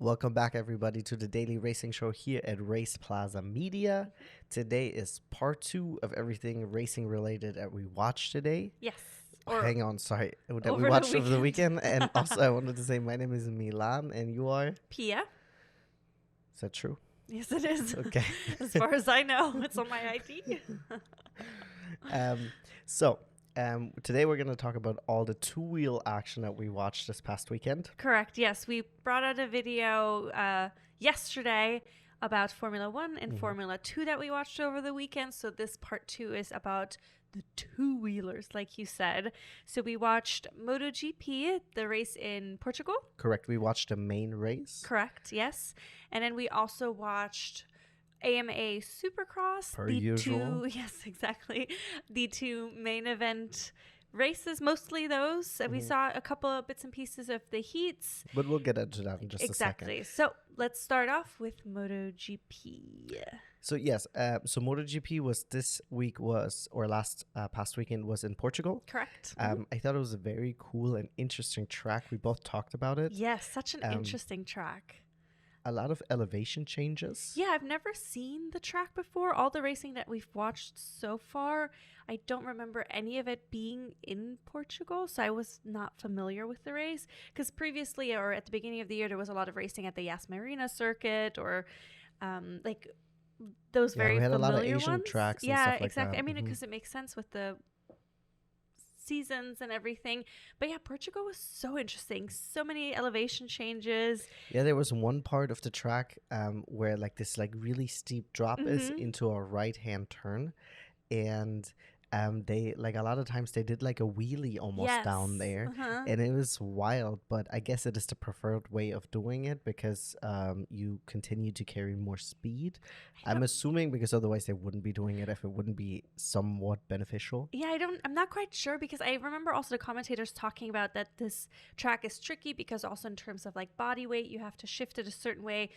Welcome back, everybody, to the daily racing show here at RacePlazaMedia. Today is part 2 of everything racing related that we watched today. Yes. Hang on, sorry. That we watched over the weekend. And also, I wanted to say my name is Milan and you are? Pia. Is that true? Yes, it is. Okay. As far as I know, it's on my ID. Today we're going to talk about all the two-wheel action that we watched this past weekend. Correct. Yes, we brought out a video yesterday about Formula 1 and Formula 2 that we watched over the weekend. So this part 2 is about the two-wheelers, like you said. So we watched MotoGP, the race in Portugal. Correct. We watched the main race. Correct. Yes. And then we also watched AMA Supercross. Per usual. Yes, exactly. The two main event races, mostly those. We saw a couple of bits and pieces of the heats. But we'll get into that in just a second. Exactly. So let's start off with MotoGP. So yes, so MotoGP was past weekend was in Portugal. Correct. I thought it was a very cool and interesting track. We both talked about it. Yes, such an interesting track. A lot of elevation changes. Yeah, I've never seen the track before. All the racing that we've watched so far, I don't remember any of it being in Portugal, so I was not familiar with the race. Because previously, or at the beginning of the year, there was a lot of racing at the Yas Marina circuit, or like those very familiar ones. We had a lot of Asian tracks and stuff like exactly. that. I mean, because it makes sense with the seasons and everything. But yeah, Portugal was so interesting. So many elevation changes. Yeah, there was one part of the track where like this like really steep drop is into a right-hand turn, and they like a lot of times they did like a wheelie almost down there, and it was wild. But I guess it is the preferred way of doing it because you continue to carry more speed. I'm assuming because otherwise they wouldn't be doing it if it wouldn't be somewhat beneficial. Yeah, I'm not quite sure because I remember also the commentators talking about that this track is tricky because also in terms of like body weight, you have to shift it a certain way.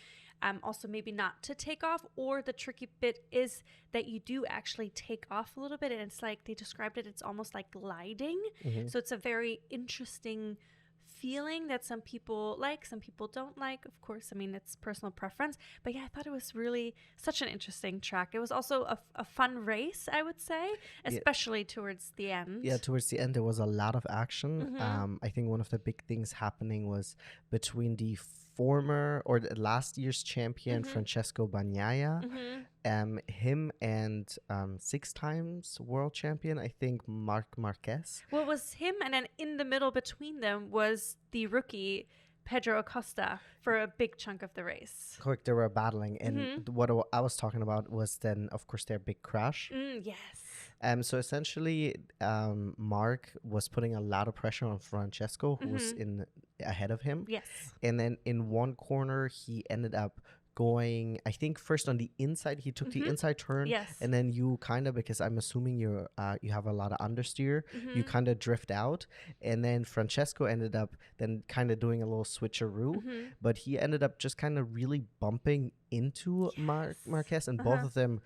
Also maybe not to take off, or the tricky bit is that you do actually take off a little bit, and it's like they described it, it's almost like gliding. So it's a very interesting feeling that some people like, some people don't like. Of course, I mean, it's personal preference, but yeah, I thought it was really such an interesting track. It was also a fun race, I would say, especially towards the end. Yeah, towards the end there was a lot of action. I think one of the big things happening was between the former or the last year's champion Francesco Bagnaia, him and 6 times world champion, I think Marc Marquez. Well, it was him, and then in the middle between them was the rookie Pedro Acosta for a big chunk of the race. Correct, they were battling, and what I was talking about was then, of course, their big crash. Yes. So essentially, Mark was putting a lot of pressure on Francesco, who was ahead of him. Yes. And then in one corner, he ended up going, I think first on the inside, he took the inside turn. Yes. And then you kind of, because I'm assuming you have a lot of understeer, you kind of drift out. And then Francesco ended up then kind of doing a little switcheroo, but he ended up just kind of really bumping into Marquez, and both of them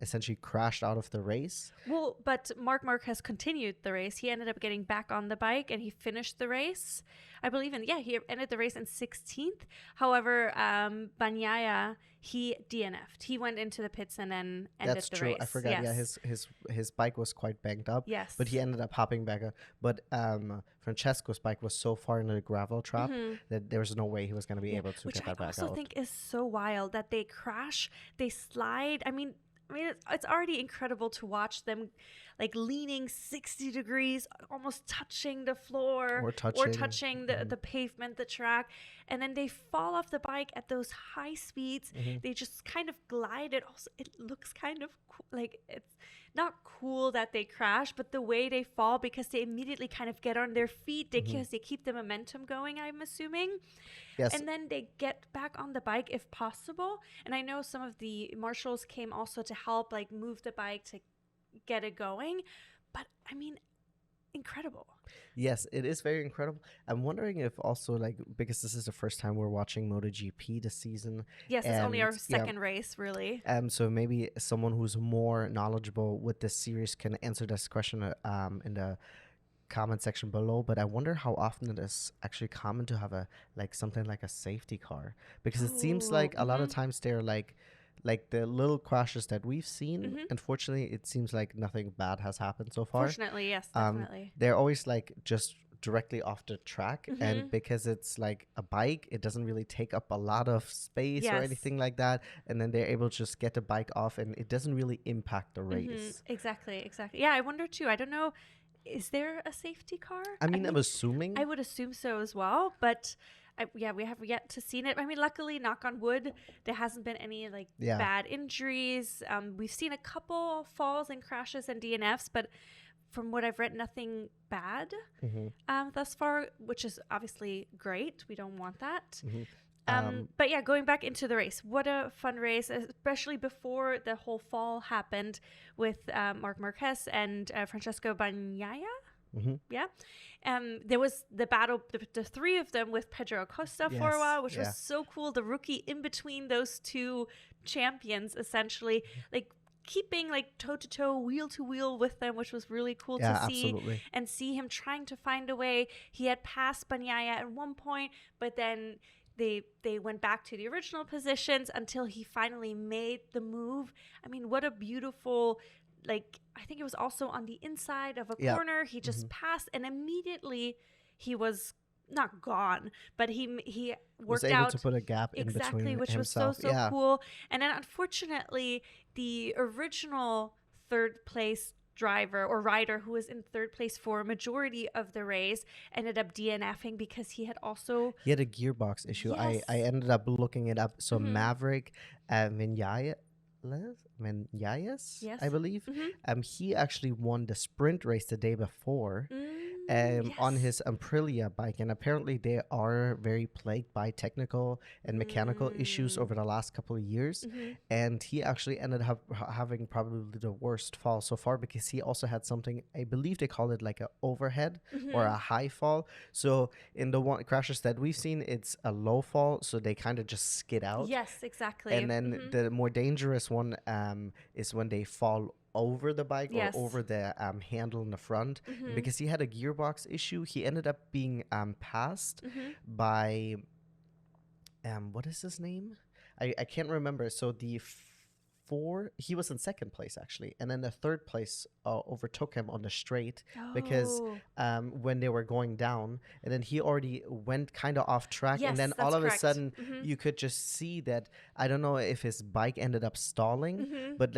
essentially crashed out of the race. Well, but Marc Marquez continued the race. He ended up getting back on the bike and he finished the race, I believe. And he ended the race in 16th. However, Bagnaia, he DNF'd. He went into the pits and then ended the race. That's true. I forgot. Yes. Yeah, his bike was quite banged up. Yes. But he ended up hopping back up. But Francesco's bike was so far into the gravel trap that there was no way he was going to be able to get that back out. Which I also think is so wild that they crash, they slide. I mean, it's already incredible to watch them like leaning 60 degrees, almost touching the floor or touching the pavement, the track. And then they fall off the bike at those high speeds. They just kind of glide. It looks kind of cool. Like, it's not cool that they crash, but the way they fall, because they immediately kind of get on their feet because they keep the momentum going, I'm assuming. Yes. And then they get back on the bike if possible. And I know some of the marshals came also to help like move the bike to get it going. But I mean, incredible. Yes, it is very incredible. I'm wondering if also, like, because this is the first time we're watching MotoGP this season. Yes, it's only our second race, really. So maybe someone who's more knowledgeable with this series can answer this question in the comment section below, but I wonder how often it is actually common to have something like a safety car, because it seems like a lot of times they're like the little crashes that we've seen. Unfortunately, it seems like nothing bad has happened so far. Fortunately, yes, definitely. They're always like just directly off the track, and because it's like a bike, it doesn't really take up a lot of space or anything like that, and then they're able to just get the bike off, and it doesn't really impact the race. Exactly. Yeah, I wonder too. I don't know, is there a safety car? I mean, I'm assuming. I would assume so as well, but we have yet to seen it. I mean, luckily, knock on wood, there hasn't been any bad injuries. We've seen a couple falls and crashes and DNFs, but from what I've read, nothing bad thus far, which is obviously great. We don't want that. But yeah, going back into the race, what a fun race, especially before the whole fall happened with Marc Marquez and Francesco Bagnaia. Yeah. There was the battle, the three of them with Pedro Acosta for a while, which was so cool. The rookie in between those two champions, essentially, keeping toe to toe, wheel to wheel with them, which was really cool to see. Absolutely. And see him trying to find a way. He had passed Bagnaia at one point, but then they went back to the original positions until he finally made the move. I mean, what a beautiful, I think it was also on the inside of a corner. He just passed, and immediately he was not gone, but he worked was able out to put a gap in between which himself. was so cool. And then unfortunately, the original third place driver or rider who was in third place for a majority of the race ended up DNFing because he had a gearbox issue. I ended up looking it up. So Maverick Vinales, I believe. He actually won the sprint race the day before on his Aprilia bike, and apparently they are very plagued by technical and mechanical issues over the last couple of years. And he actually ended up having probably the worst fall so far, because he also had something, I believe they call it like an overhead or a high fall. So in the one crashes that we've seen, it's a low fall, so they kind of just skid out. Yes, exactly. And then the more dangerous one is when they fall over the bike or over the handle in the front. Because he had a gearbox issue, he ended up being passed by what is his name? I can't remember. So he was in second place actually, and then the third place overtook him on the straight because when they were going down, and then he already went kind of off track, and then all of a sudden you could just see that, I don't know if his bike ended up stalling, but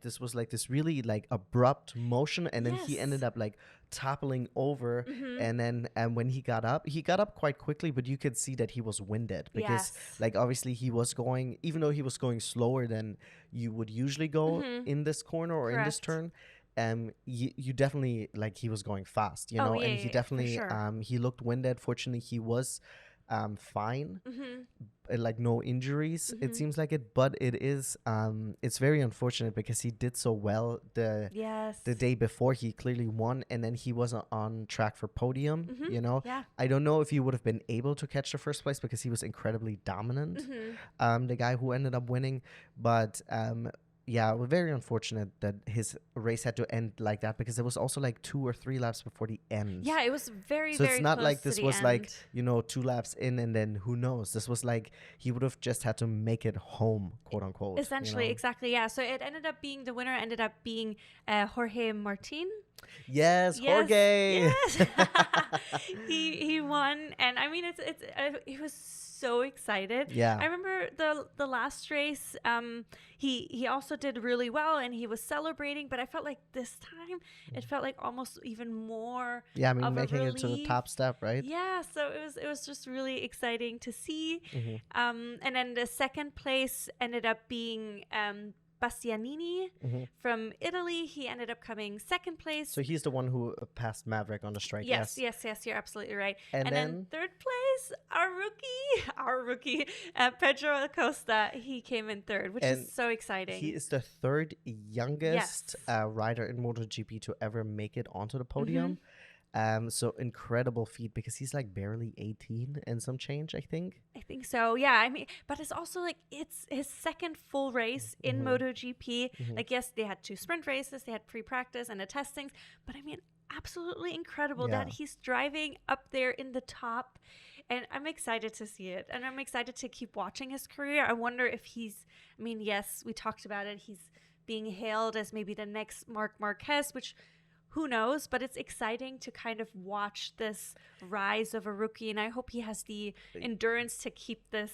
this was this really abrupt motion, and then he ended up toppling over, and then when he got up quite quickly, but you could see that he was winded because obviously he was going, even though he was going slower than you would usually go in this corner or in this turn, you definitely he was going fast, and he definitely he looked winded. Fortunately, he was fine, no injuries, it seems like it, but it is it's very unfortunate because he did so well the day before. He clearly won, and then he wasn't on track for podium. I don't know if he would have been able to catch the first place because he was incredibly dominant, the guy who ended up winning, but we're very unfortunate that his race had to end like that, because it was also 2 or 3 laps before the end. Yeah, it was very, so very it's not close like to this the was end. 2 laps in and then who knows. This was he would have just had to make it home, quote unquote. Essentially, exactly, yeah. So it ended up being, the winner ended up being Jorge Martin. Yes, Jorge. Yes. he won, and I mean it was so excited. Yeah, I remember the last race. He also did really well, and he was celebrating. But I felt like this time it felt like almost even more. Yeah, I mean, making it to the top step, right? Yeah, so it was just really exciting to see. And then the second place ended up being Bastianini from Italy. He ended up coming second place. So he's the one who passed Maverick on the straight. Yes, you're absolutely right. And then third place, our rookie, Pedro Acosta. He came in third, which is so exciting. He is the third youngest rider in MotoGP to ever make it onto the podium. So incredible feat, because he's barely 18 and some change, I think. I think so, yeah. I mean, but it's also it's his second full race in MotoGP. Yes, they had 2 sprint races, they had pre-practice and the testings, but I mean, absolutely incredible that he's driving up there in the top. And I'm excited to see it. And I'm excited to keep watching his career. I wonder if yes, we talked about it. He's being hailed as maybe the next Marc Marquez, which who knows? But it's exciting to kind of watch this rise of a rookie. And I hope he has the endurance to keep this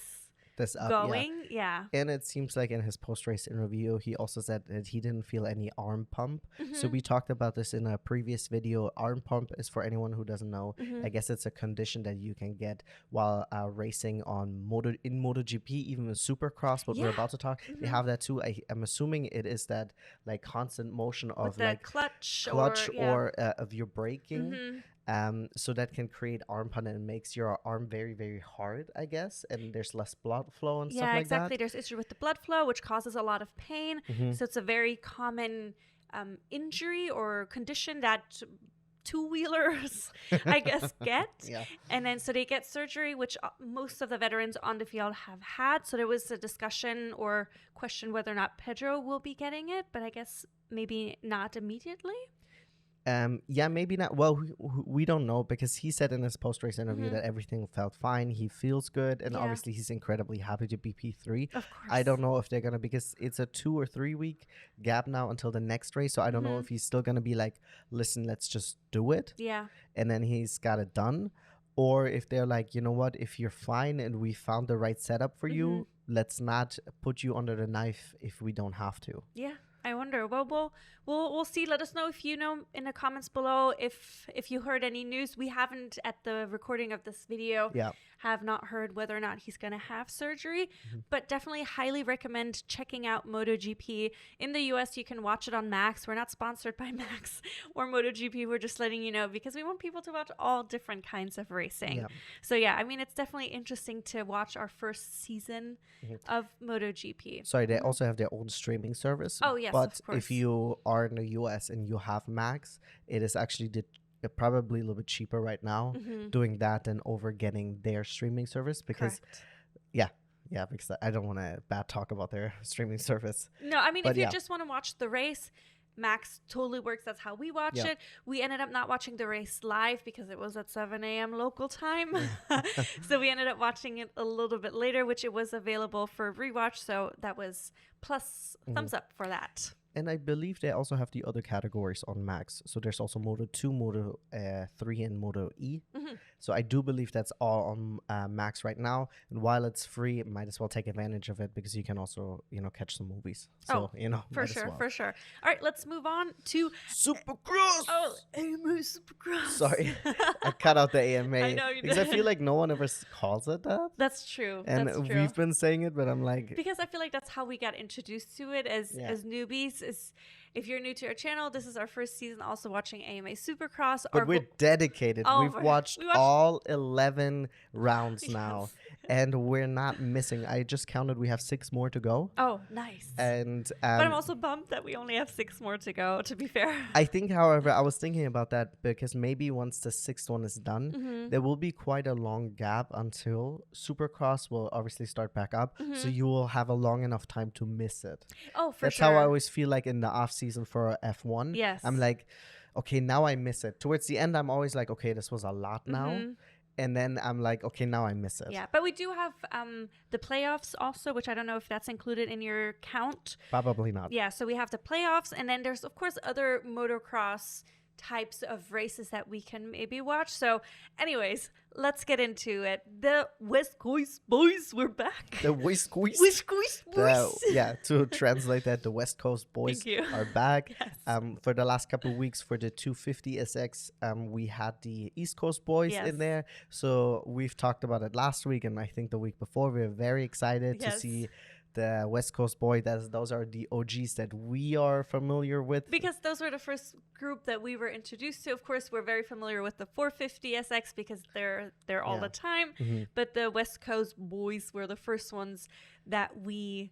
up, going. Yeah. And it seems like in his post-race interview, he also said that he didn't feel any arm pump. So we talked about this in a previous video. Arm pump is, for anyone who doesn't know, I guess it's a condition that you can get while racing in MotoGP, even in Supercross, what we're about to talk. They have that too. I'm assuming it is that like constant motion of like clutch or of your braking. So that can create arm pump and it makes your arm very, very hard, I guess. And there's less blood flow and stuff like that. Yeah, exactly. There's issue with the blood flow, which causes a lot of pain. So it's a very common injury or condition that two-wheelers, I guess, get. And then so they get surgery, which most of the veterans on the field have had. So there was a discussion or question whether or not Pedro will be getting it, but I guess maybe not immediately. Maybe not. Well, we don't know, because he said in his post-race interview that everything felt fine. He feels good, and obviously he's incredibly happy to be P3. Of course. I don't know if they're gonna, because it's a 2 or 3 week gap now until the next race. So I don't know if he's still gonna be like, listen, let's just do it. Yeah. And then he's got it done, or if they're like, you know what, if you're fine and we found the right setup for you, let's not put you under the knife if we don't have to. Yeah. I wonder. Well, we'll see. Let us know if you know in the comments below if you heard any news. We haven't, at the recording of this video, have not heard whether or not he's going to have surgery, but definitely highly recommend checking out MotoGP. In the US, you can watch it on Max. We're not sponsored by Max or MotoGP. We're just letting you know because we want people to watch all different kinds of racing. So yeah, I mean, it's definitely interesting to watch our first season of MotoGP. Sorry, they also have their own streaming service. Oh, yes, but of course. if you are in the US and you have Max, it is actually probably a little bit cheaper right now doing that than over getting their streaming service, because because I don't want to bad talk about their streaming service. No, I mean, if you just want to watch the race, Max totally works. That's how we watch it. We ended up not watching the race live because it was at 7 a.m. local time. So we ended up watching it a little bit later, which it was available for rewatch. So that was plus thumbs up for that. And I believe they also have the other categories on Max. So there's also Moto 2, Moto 3, and Moto E. So I do believe that's all on Max right now. And while it's free, might as well take advantage of it, because you can also, catch some movies. So, for sure. All right, let's move on to Supercross. Oh, AMA Supercross. Sorry, I cut out the AMA. I know you did. Because I feel like no one ever calls it that. That's true. And we've been saying it, but I'm like... Because I feel like that's how we got introduced to it as newbies. If you're new to our channel, this is our first season also watching AMA Supercross. But we're dedicated. We've watched all 11 rounds now, and we're not missing. I just counted. We have 6 more to go. Oh, nice. And but I'm also bummed that we only have 6 more to go, to be fair. I think, however, I was thinking about that because maybe once the 6th one is done, there will be quite a long gap until Supercross will obviously start back up. So you will have a long enough time to miss it. Oh, for That's sure. how I always feel like in the off season for F1. Yes. I'm like, okay, now I miss it. Towards the end, I'm always like, okay, this was a lot now. And then I'm like, okay, now I miss it. Yeah, but we do have the playoffs also, which I don't know if that's included in your count. Probably not. Yeah, so we have the playoffs, and then there's, of course, other motocross types of races that we can maybe watch. So anyways, let's get into it. The West Coast boys, we're back. The West Coast. West Coast boys. To translate that, the West Coast boys are back. Yes. For the last couple of weeks for the 250 SX, we had the East Coast boys in there. So we've talked about it last week, and I think the week before. We were very excited to see the West Coast boy. Those are the OGs that we are familiar with, because those were the first group that we were introduced to. Of course, we're very familiar with the 450 SX because they're all the time. But the West Coast boys were the first ones that we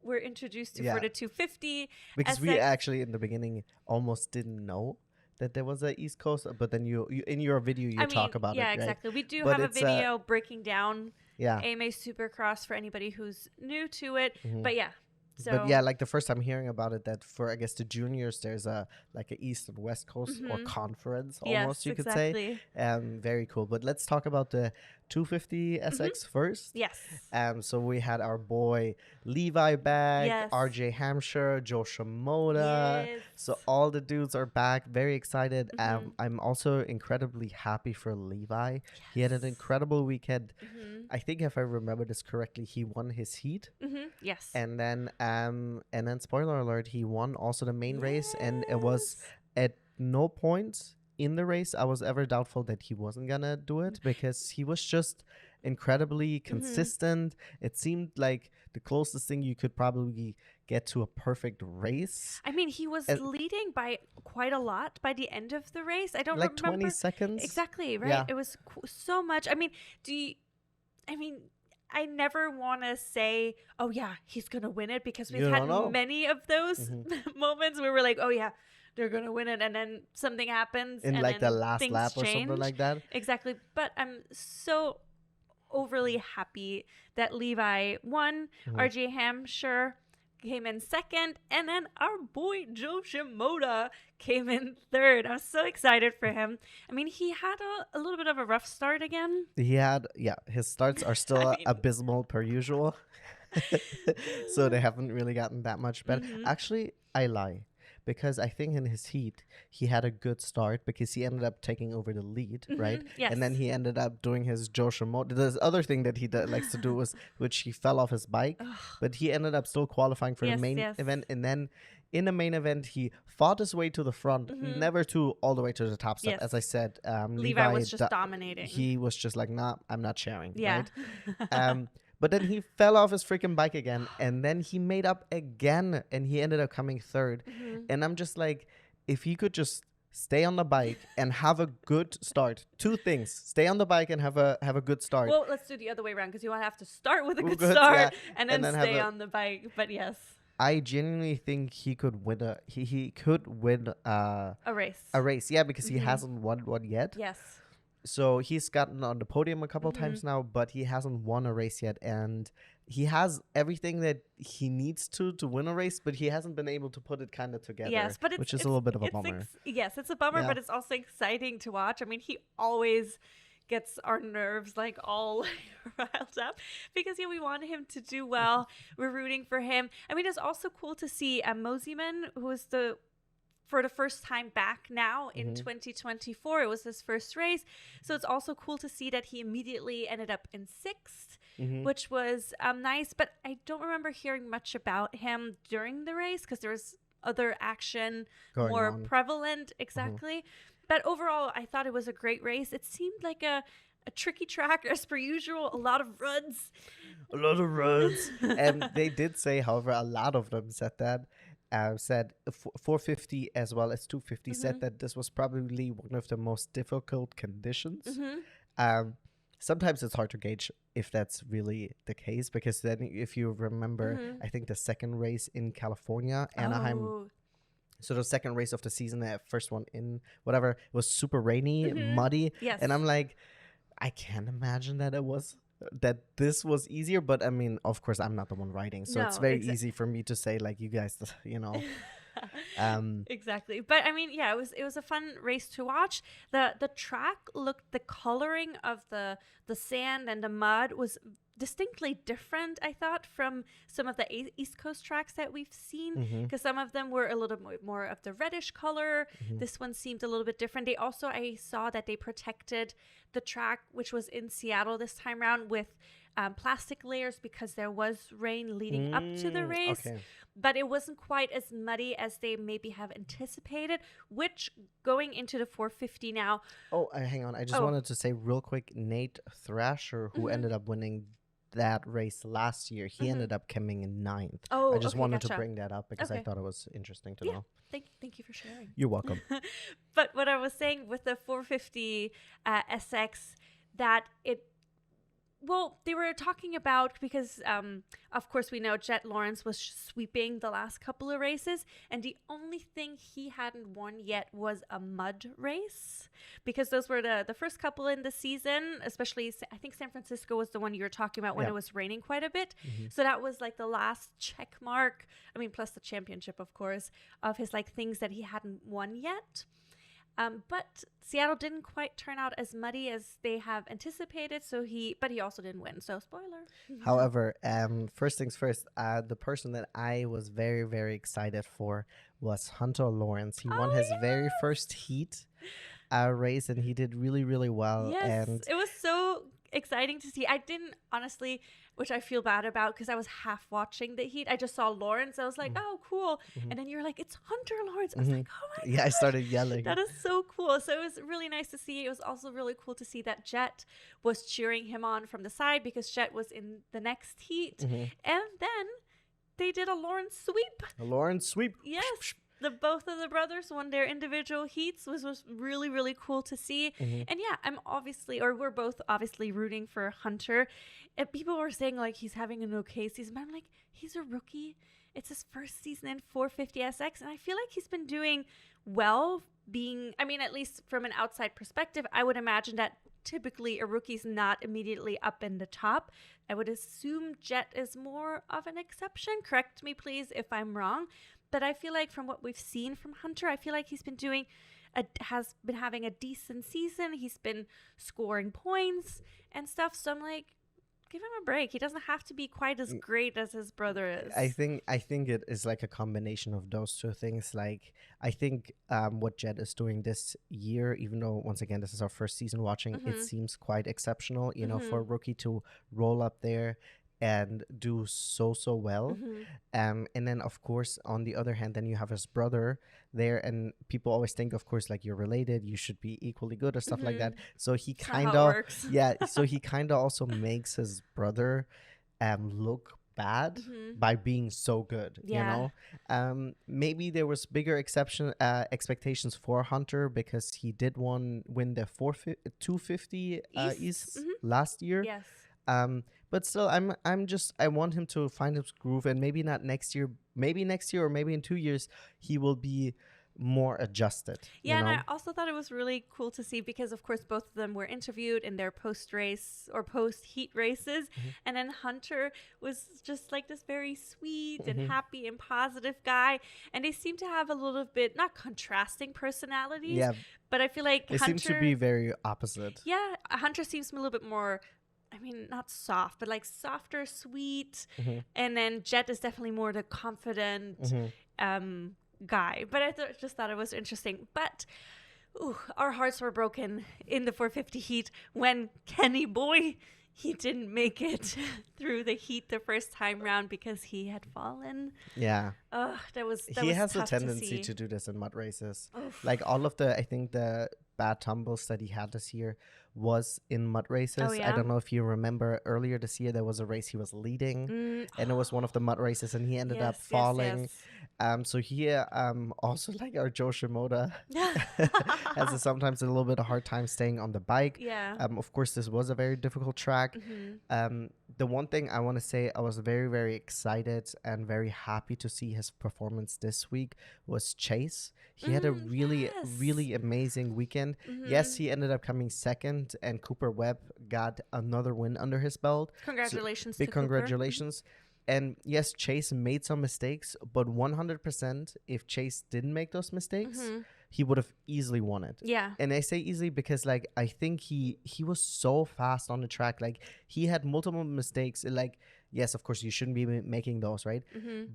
were introduced to for the 250 because SX. We actually in the beginning almost didn't know that there was a East Coast, but then you in your video talk about it. Yeah, exactly. We do have a video breaking down AMA Supercross for anybody who's new to it. But yeah, So, but yeah, like the first time hearing about it, that for I guess the juniors, there's a like a East and West Coast or conference almost, yes, you could exactly. say. Very cool. But let's talk about the 250 SX first. Yes. So we had our boy Levi back, Yes. RJ Hampshire, Joe Shimoda. Yes. So all the dudes are back. Very excited. I'm also incredibly happy for Levi. He had an incredible weekend. I think if I remember this correctly, he won his heat. Yes. And then spoiler alert, he won also the main race, and it was at no point in the race I was ever doubtful that he wasn't gonna do it, because he was just incredibly consistent. It seemed like the closest thing you could probably get to a perfect race. I mean, he was leading by quite a lot by the end of the race. I don't like remember 20 seconds exactly, right? Yeah. It was so much. I mean, I never want to say, oh yeah, he's gonna win it, because we've had many of those moments where we're like, oh yeah, they're gonna win it, and then something happens in and like the then last things lap or change. something like that. Exactly. But I'm so overly happy that Levi won. RJ Hampshire came in second, and then our boy Joe Shimoda came in third. I'm so excited for him. I mean, he had a little bit of a rough start again. He had, his starts are still abysmal per usual. So they haven't really gotten that much better. Actually, I lie, because I think in his heat, he had a good start, because he ended up taking over the lead, right? Yes. And then he ended up doing his Joe Shimoda. The other thing that he likes to do was, which he fell off his bike, but he ended up still qualifying for the main event. And then in the main event, he fought his way to the front, never to all the way to the top step. As I said, Levi was just dominating. He was just like, nah, I'm not sharing, yeah. right? But then he fell off his freaking bike again, and then he made up again, and he ended up coming third. And I'm just like, if he could just stay on the bike and have a good start. Two things: stay on the bike and have a good start. Well, let's do the other way around, because you want to have to start with a good start, and then stay on the bike. But yes, I genuinely think he could win he could win a race. Yeah, because he hasn't won one yet. Yes. So he's gotten on the podium a couple times now, but he hasn't won a race yet. And he has everything that he needs to win a race, but he hasn't been able to put it kind of together. Yes, but which is a little bit of a bummer. Yes, it's a bummer, but it's also exciting to watch. I mean, he always gets our nerves like all riled up, because we want him to do well. We're rooting for him. I mean, it's also cool to see Mosiman, who is for the first time back now in 2024. It was his first race. So it's also cool to see that he immediately ended up in sixth, which was nice. But I don't remember hearing much about him during the race, because there was other action more prevalent. Exactly. But overall, I thought it was a great race. It seemed like a tricky track, as per usual. A lot of runs. And they did say, however, a lot of them said that. Said 450 as well as 250 said that this was probably one of the most difficult conditions. Sometimes it's hard to gauge if that's really the case, because then if you remember, I think the second race in California, Anaheim. So the second race of the season, the first one in whatever, it was super rainy, muddy. Yes. And I'm like, I can't imagine that that this was easier, but I mean, of course, I'm not the one writing, so it's very easy for me to say, like, you guys, Exactly. But I mean, yeah, it was a fun race to watch. The track the coloring of the sand and the mud was distinctly different, I thought, from some of the East Coast tracks that we've seen, because some of them were a little bit more of the reddish color. This one seemed a little bit different. I saw that they protected the track, which was in Seattle this time around, with plastic layers, because there was rain leading up to the race. But it wasn't quite as muddy as they maybe have anticipated, which going into the 450 now. Oh, hang on. I just wanted to say real quick, Nate Thrasher, who ended up winning that race last year, he ended up coming in 9th. I just wanted to bring that up, because I thought it was interesting to know. Thank you for sharing. You're welcome. But what I was saying with the 450 SX, that it Well, they were talking about, because of course we know Jet Lawrence was sweeping the last couple of races, and the only thing he hadn't won yet was a mud race, because those were the first couple in the season, especially I think San Francisco was the one you were talking about when it was raining quite a bit. So that was like the last check mark, I mean, plus the championship, of course, of his like things that he hadn't won yet. But Seattle didn't quite turn out as muddy as they have anticipated, but he also didn't win, so spoiler. However, first things first, the person that I was very, very excited for was Hunter Lawrence. He won his very first heat race, and he did really, really well. Yes, and it was so exciting to see. I didn't, honestly, which I feel bad about, because I was half watching the heat. I just saw Lawrence. I was like, oh, cool. And then you were like, it's Hunter Lawrence. I was like, oh my God. Yeah, I started yelling. That is so cool. So it was really nice to see. It was also really cool to see that Jet was cheering him on from the side, because Jet was in the next heat. And then they did a Lawrence sweep. A Lawrence sweep. Yes. Both of the brothers won their individual heats, was really, really cool to see. And yeah, we're both obviously rooting for Hunter. And people were saying like he's having an okay season, but I'm like, he's a rookie. It's his first season in 450SX, and I feel like he's been doing well. At least from an outside perspective, I would imagine that typically a rookie's not immediately up in the top. I would assume Jet is more of an exception. Correct me, please, if I'm wrong. But I feel like from what we've seen from Hunter, I feel like he's been has been having a decent season. He's been scoring points and stuff. So I'm like, give him a break. He doesn't have to be quite as great as his brother is. I think it is like a combination of those two things. Like, I think what Jet is doing this year, even though once again this is our first season watching, it seems quite exceptional. You know, for a rookie to roll up there and do so well. And then of course on the other hand, then you have his brother there, and people always think, of course, like, you're related, you should be equally good or stuff like that. So he kind of so he kind of also makes his brother look bad by being so good. You know, maybe there was bigger expectations for Hunter, because he did win the 250 East last year. But still, I want him to find his groove, and maybe not next year, or maybe in 2 years he will be more adjusted. Yeah, and I also thought it was really cool to see, because of course both of them were interviewed in their post-race or post-heat races, and then Hunter was just like this very sweet and happy and positive guy, and they seem to have a little bit, not contrasting personalities, but I feel like they seem to be very opposite. Yeah, Hunter seems a little bit more, not soft, but like softer, sweet. And then Jet is definitely more the confident guy. But I just thought it was interesting. But our hearts were broken in the 450 heat when Kenny Boy, he didn't make it through the heat the first time round because he had fallen. Yeah. He has a tendency to do this in mud races. Like all of I think the bad tumbles that he had this year was in mud races. I don't know if you remember earlier this year, there was a race he was leading and it was one of the mud races and he ended up falling. So here, also like our Joe Shimoda has sometimes a little bit of hard time staying on the bike. Of course, this was a very difficult track. The one thing I want to say, I was very, very excited and very happy to see his performance this week was Chase. He had a really, really amazing weekend. Yes, he ended up coming second, and Cooper Webb got another win under his belt. Congratulations. So, big congratulations. And yes, Chase made some mistakes, but 100% if Chase didn't make those mistakes, he would have easily won it. Yeah. And I say easily because like I think he was so fast on the track. Like he had multiple mistakes. Like, yes, of course you shouldn't be making those, right?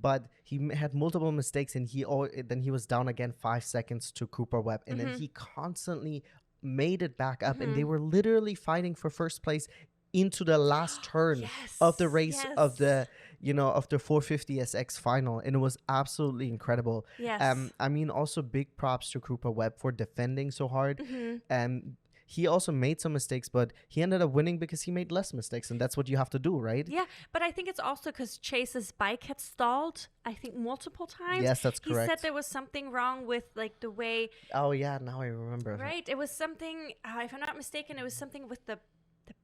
But he had multiple mistakes, and then he was down again 5 seconds to Cooper Webb, and then he constantly made it back up, and they were literally fighting for first place into the last turn of the race of the of the 450SX final, and it was absolutely incredible. I mean, also big props to Cooper Webb for defending so hard. He also made some mistakes, but he ended up winning because he made less mistakes, and that's what you have to do, right? Yeah, but I think it's also because Chase's bike had stalled, I think, multiple times. Yes, that's correct. He said there was something wrong with, like, the way... Oh, yeah, now I remember. Right, it was something, if I'm not mistaken, it was something with the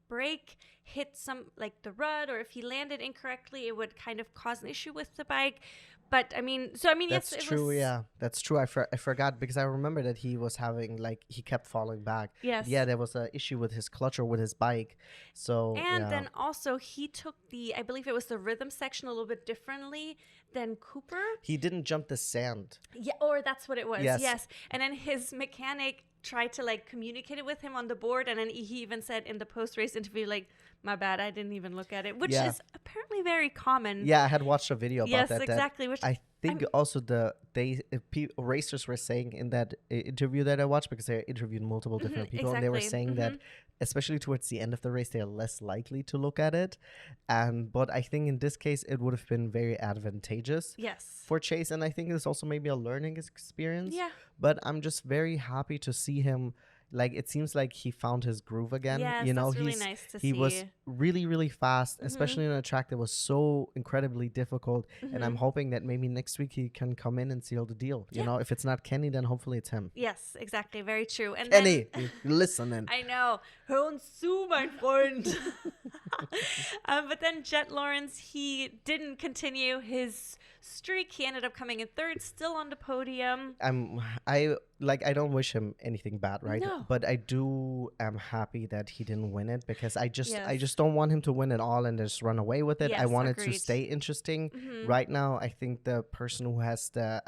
brake hit some like the rut, or if he landed incorrectly, it would kind of cause an issue with the bike. But I mean, That's yes, true. Yeah, that's true. I forgot because I remember that he was having like he kept falling back. Yes. Yeah, there was an issue with his clutch or with his bike. So and then also he took I believe it was the rhythm section a little bit differently than Cooper. He didn't jump the sand. Yeah, or that's what it was. Yes. Yes. And then his mechanic tried to like communicate it with him on the board, and then he even said in the post-race interview, like, my bad, I didn't even look at it, which is apparently very common. Yeah, I had watched a video about that. Yes, exactly. Which I think also racers were saying in that interview that I watched, because they interviewed multiple different people, and they were saying that especially towards the end of the race, they're less likely to look at it. But I think in this case, it would have been very advantageous for Chase. And I think it's also maybe a learning experience. Yeah. But I'm just very happy to see him. Like, it seems like he found his groove again. Yes, that's really nice to see. He was really, really fast, especially on a track that was so incredibly difficult. And I'm hoping that maybe next week he can come in and seal the deal. You know, if it's not Kenny, then hopefully it's him. Yes, exactly. Very true. And Kenny, listening. I know. Hör uns zu, mein Freund. But then Jet Lawrence, he didn't continue his streak. He ended up coming in third, still on the podium. I don't wish him anything bad, right? No. But I am happy that he didn't win it, because I just don't want him to win it all and just run away with it. Yes, I want it to stay interesting. Right now, I think the person who has the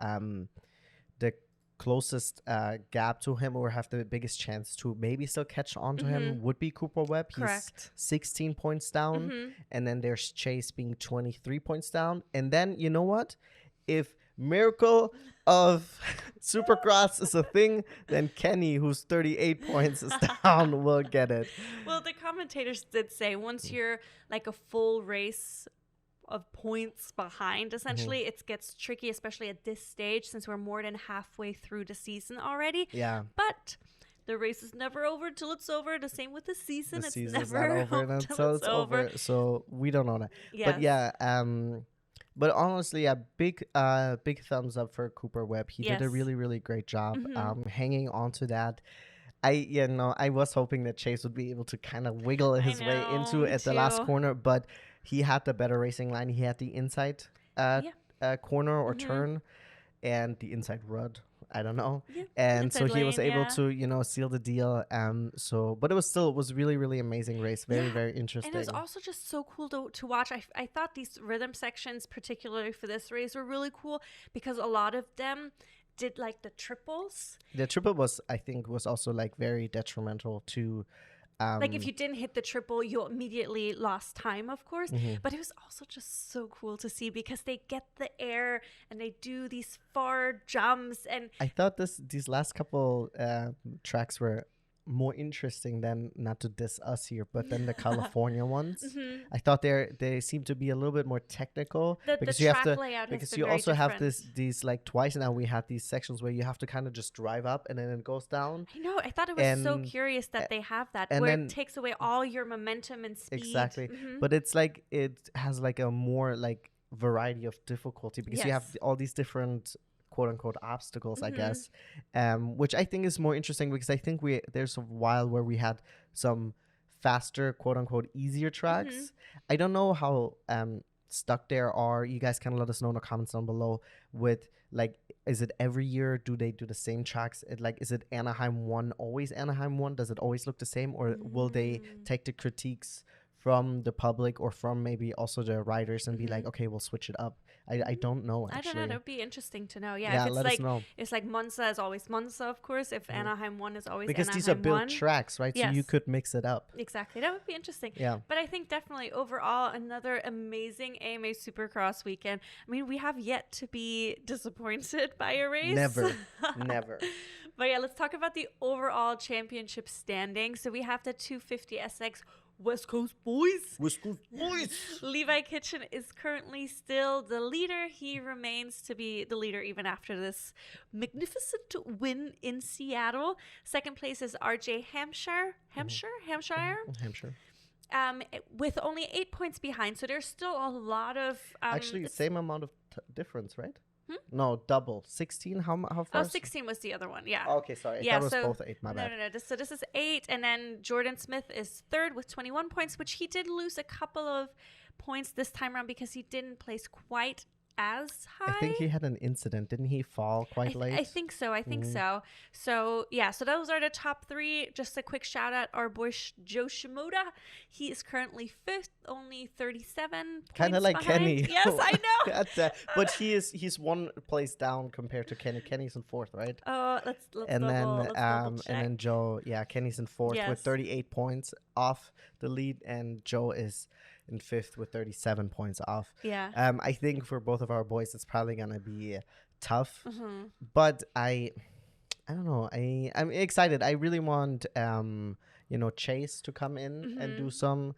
closest gap to him, or have the biggest chance to maybe still catch on to him, would be Cooper Webb. Correct. He's 16 points down, and then there's Chase being 23 points down. And then, you know what? If miracle of Supercross is a thing, then Kenny, who's 38 points down, will get it. Well, the commentators did say once you're like a full race of points behind, essentially, it gets tricky, especially at this stage, since we're more than halfway through the season already. Yeah. But the race is never over till it's over. The same with the season. The season's never over until it's over. So we don't know that. Yes. But yeah, but honestly, a big thumbs up for Cooper Webb. He did a really, really great job hanging on to that. I was hoping that Chase would be able to kind of wiggle his way into it at the last corner, but he had the better racing line. He had the inside corner or turn, and the inside rud. I don't know. Yeah. And so he was able to, seal the deal. But it was really, really amazing race. Very, very interesting. And it was also just so cool to watch. I thought these rhythm sections, particularly for this race, were really cool, because a lot of them did like the triples. The triple was also like very detrimental to like if you didn't hit the triple, you immediately lost time, of course. But it was also just so cool to see, because they get the air and they do these far jumps. And I thought these last couple tracks were more interesting than, not to diss us here, but then the California ones. I thought they seem to be a little bit more technical, because you have to, because you also have these like twice now we had these sections where you have to kind of just drive up and then it goes down. I know. I thought it was so curious that they have that, where it takes away all your momentum and speed. Exactly. But it's like it has like a more like variety of difficulty, because you have all these different quote unquote obstacles, I guess, which I think is more interesting, because I think there's a while where we had some faster quote unquote easier tracks. I don't know how stuck there are. You guys can let us know in the comments down below with, like, is it every year? Do they do the same tracks? Is it Anaheim 1 always Anaheim 1? Does it always look the same, or will they take the critiques from the public or from maybe also the riders and be like, okay, we'll switch it up? I don't know, actually. I don't know. That would be interesting to know. Yeah, if it's let us know. It's like Monza is always Monza, of course. If Anaheim 1 is always because Anaheim 1. Because these are built tracks, right? Yes. So you could mix it up. Exactly. That would be interesting. Yeah. But I think definitely overall, another amazing AMA Supercross weekend. I mean, we have yet to be disappointed by a race. Never. Never. But yeah, let's talk about the overall championship standing. So we have the 250 SX West Coast boys. West Coast boys. Levi Kitchen is currently still the leader. He remains to be the leader even after this magnificent win in Seattle. Second place is RJ Hampshire. With only 8 points behind. So there's still a lot of... actually, same amount of difference, right? No, double. 16? How far? Oh, 16 was the other one. Yeah. Okay, sorry. Yeah, That was so both 8. My bad. no. So this is 8, and then Jordan Smith is third with 21 points, which he did lose a couple of points this time around because he didn't place quite as high. I think he had an incident. Didn't he fall quite late? I think so. So yeah, so those are the top 3. Just a quick shout out, our boy Joe Shimoda. He is currently 5th, only 37 Kind of like behind. Kenny. Yes, I know. But he's 1 place down compared to Kenny. Kenny's in 4th, right? Oh, let's and double then check. Joe, Kenny's in 4th Yes. with 38 points off the lead, and Joe is in 5th with 37 points off. Yeah. I think for both of our boys, it's probably gonna be tough. Mm-hmm. But I don't know. I'm excited. I really want Chase to come in and do some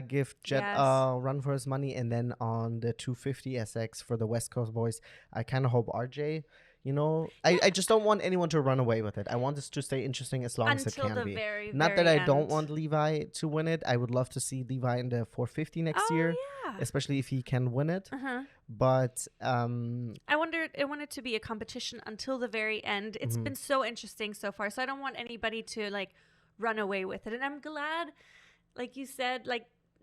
give Jet a run for his money, and then on the 250 SX for the West Coast boys, I kind of hope RJ. I just don't want anyone to run away with it. I want this to stay interesting as long as it can be. Not that I don't want Levi to win it. I would love to see Levi in the 450 next year, especially if he can win it. But I want it to be a competition until the very end. It's been so interesting so far, so I don't want anybody to run away with it. And I'm glad, like you said,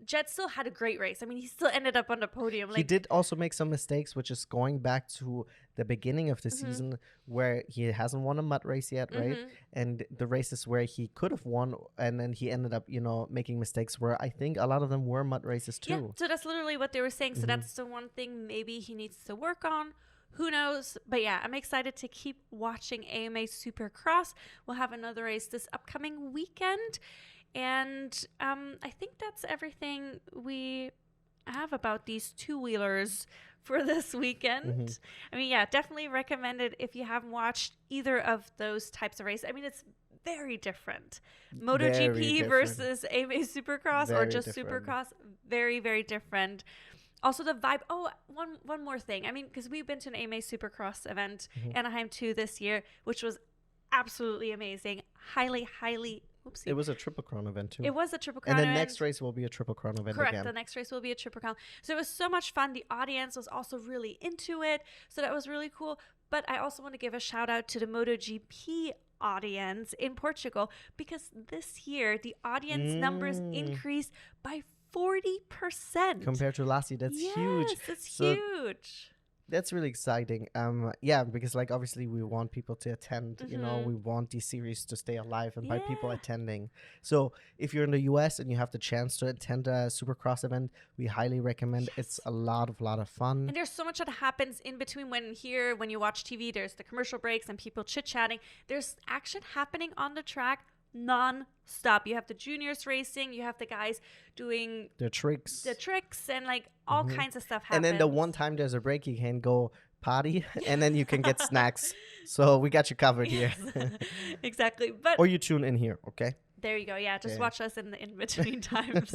Jet still had a great race. I mean, he still ended up on the podium. He did also make some mistakes, which is going back to the beginning of the season where he hasn't won a mud race yet, right? And the races where he could have won, and then he ended up, making mistakes where I think a lot of them were mud races too. Yeah, so that's literally what they were saying. So that's the one thing maybe he needs to work on. Who knows? But yeah, I'm excited to keep watching AMA Supercross. We'll have another race this upcoming weekend. And I think that's everything we have about these two-wheelers for this weekend. I mean, yeah, definitely recommend it if you haven't watched either of those types of races. I mean, it's very different. MotoGP versus AMA Supercross or just Supercross, very, very different. Also the vibe. Oh, one more thing. I mean, because we've been to an AMA Supercross event, Anaheim 2 this year, which was absolutely amazing. Highly Oopsie. It was a Triple Crown event too. It was a Triple Crown event. And the next race will be a Triple Crown event Correct. again. The next race will be a Triple Crown. So it was so much fun. The audience was also really into it. So that was really cool. But I also want to give a shout out to the MotoGP audience in Portugal, because this year the audience numbers increased by 40%. Compared to last year. That's huge. Yes, that's huge. That's really exciting. Because obviously we want people to attend, we want these series to stay alive and by people attending. So if you're in the US and you have the chance to attend a Supercross event, we highly recommend. It's a lot of fun. And there's so much that happens in between when you watch TV, there's the commercial breaks and people chit-chatting. There's action happening on the track non-stop. You have the juniors racing, you have the guys doing the tricks and all kinds of stuff happens. And then the one time there's a break, you can go potty and then you can get snacks. So we got you covered here. Exactly. Or you tune in here, okay? There you go. Yeah, just watch us in the in-between times.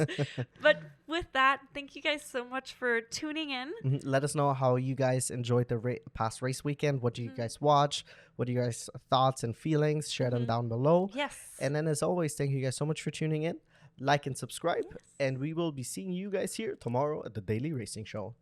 But with that, thank you guys so much for tuning in. Let us know how you guys enjoyed the past race weekend. What do you guys watch? What are your guys' thoughts and feelings? Share them down below. Yes. And then as always, thank you guys so much for tuning in. Like and subscribe. And we will be seeing you guys here tomorrow at the Daily Racing Show.